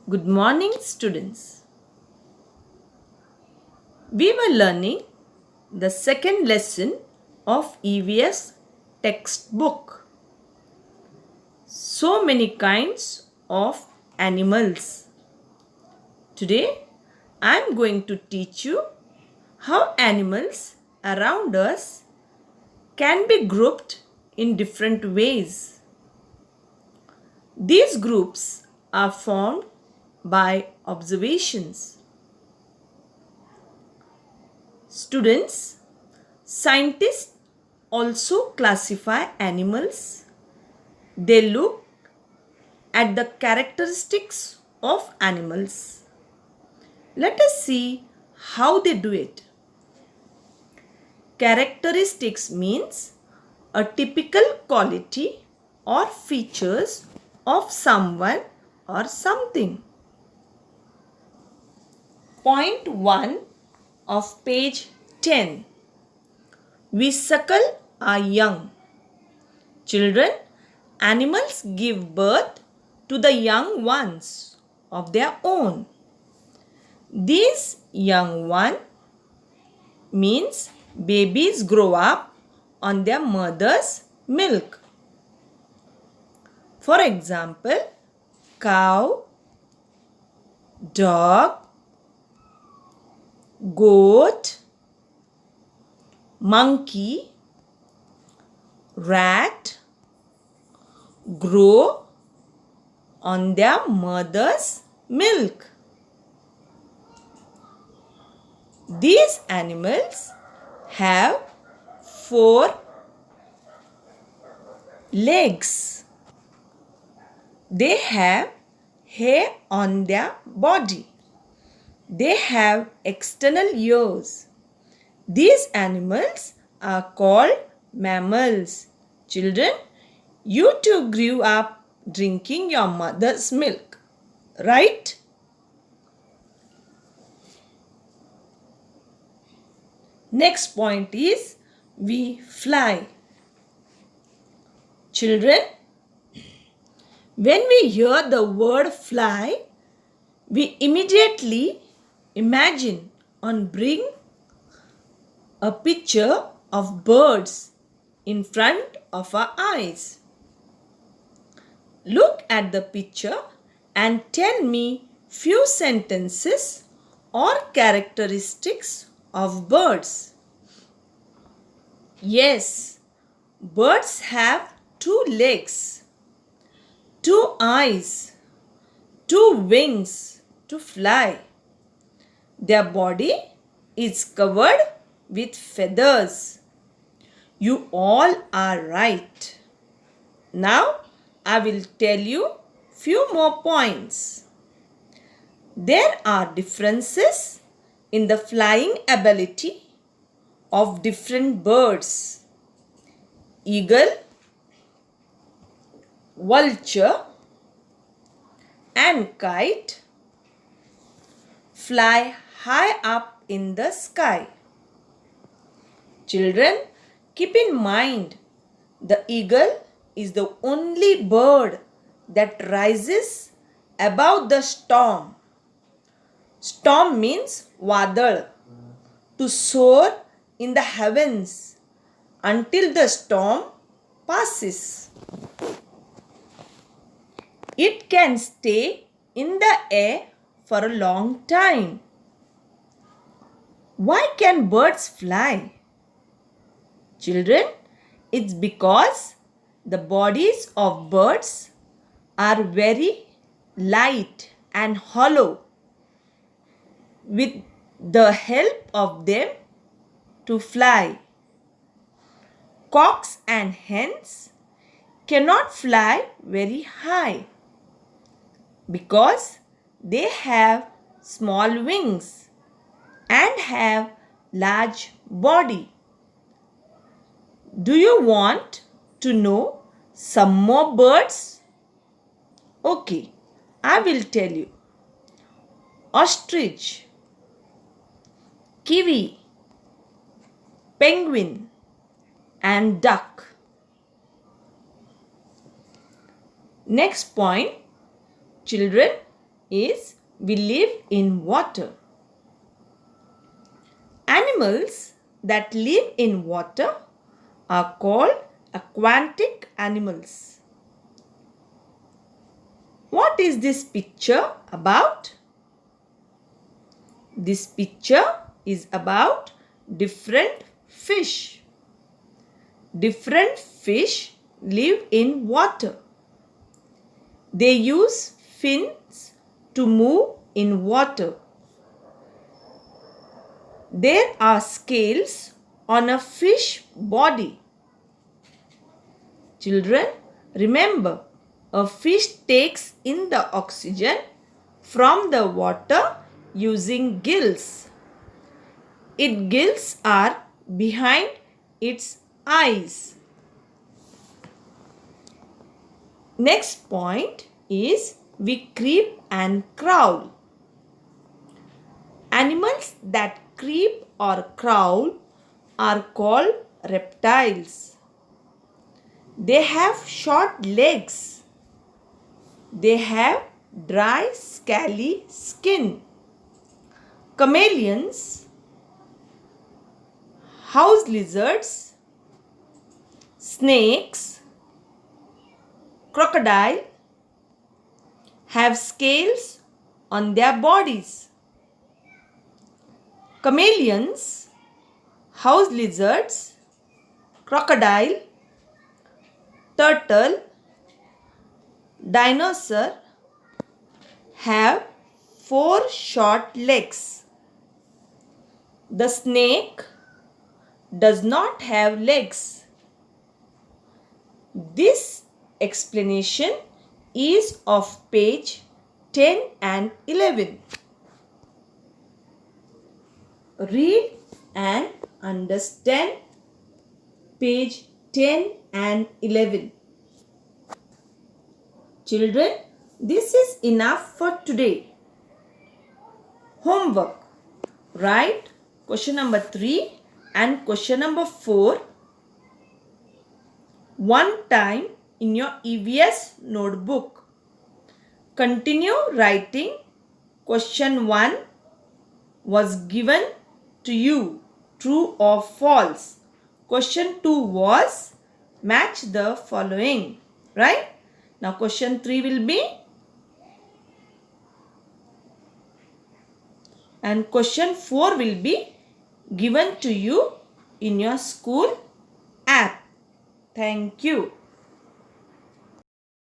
Good morning, students. We were learning the second lesson of EVS textbook. So many kinds of animals. Today, I am going to teach you how animals around us can be grouped in different ways. These groups are formed by observations. Students, scientists also classify animals. They look at the characteristics of animals. Let us see how they do it. Characteristics means a typical quality or features of someone or something. Point 1 of page 10. We suckle our young. Children, animals give birth to the young ones of their own. These young one means babies grow up on their mother's milk. For example, cow, dog, goat, monkey, rat grow on their mother's milk. These animals have 4 legs. They have hair on their body. They have external ears. These animals are called mammals. Children, you too grew up drinking your mother's milk, right? Next point is we fly. Children, when we hear the word fly, we immediately imagine and bring a picture of birds in front of our eyes. Look at the picture and tell me few sentences or characteristics of birds. Yes, birds have 2 legs, 2 eyes, 2 wings to fly. Their body is covered with feathers. You all are right. Now I will tell you few more points. There are differences in the flying ability of different birds. Eagle, vulture and kite fly high up in the sky. Children, keep in mind the eagle is the only bird that rises above the storm. Storm means vadal, to soar in the heavens until the storm passes. It can stay in the air for a long time. Why can birds fly? Children, it's because the bodies of birds are very light and hollow. With the help of them to fly, cocks and hens cannot fly very high because they have small wings and have large body. Do you want to know some more birds? Okay, I will tell you. Ostrich, kiwi, penguin and duck. Next point, children, is we live in water. Animals that live in water are called aquatic animals. What is this picture about? This picture is about different fish. Different fish live in water. They use fins to move in water. There are scales on a fish body. Children, remember, a fish takes in the oxygen from the water using gills. Its gills are behind its eyes. Next point is we creep and crawl. Animals that creep or crawl are called reptiles. They have short legs. They have dry, scaly skin. Chameleons, house lizards, snakes, crocodile have scales on their bodies. Chameleons, house lizards, crocodile, turtle, dinosaur have 4 short legs. The snake does not have legs. This explanation is of page 10 and 11. Read and understand page 10 and 11. Children, this is enough for today. Homework. Write question number 3 and question number 4 one time in your EVS notebook. Continue writing. Question 1 was given to you, true or false. Question 2 was match the following, right? Now question 3 will be, and question 4 will be given to you in your school app. Thank you.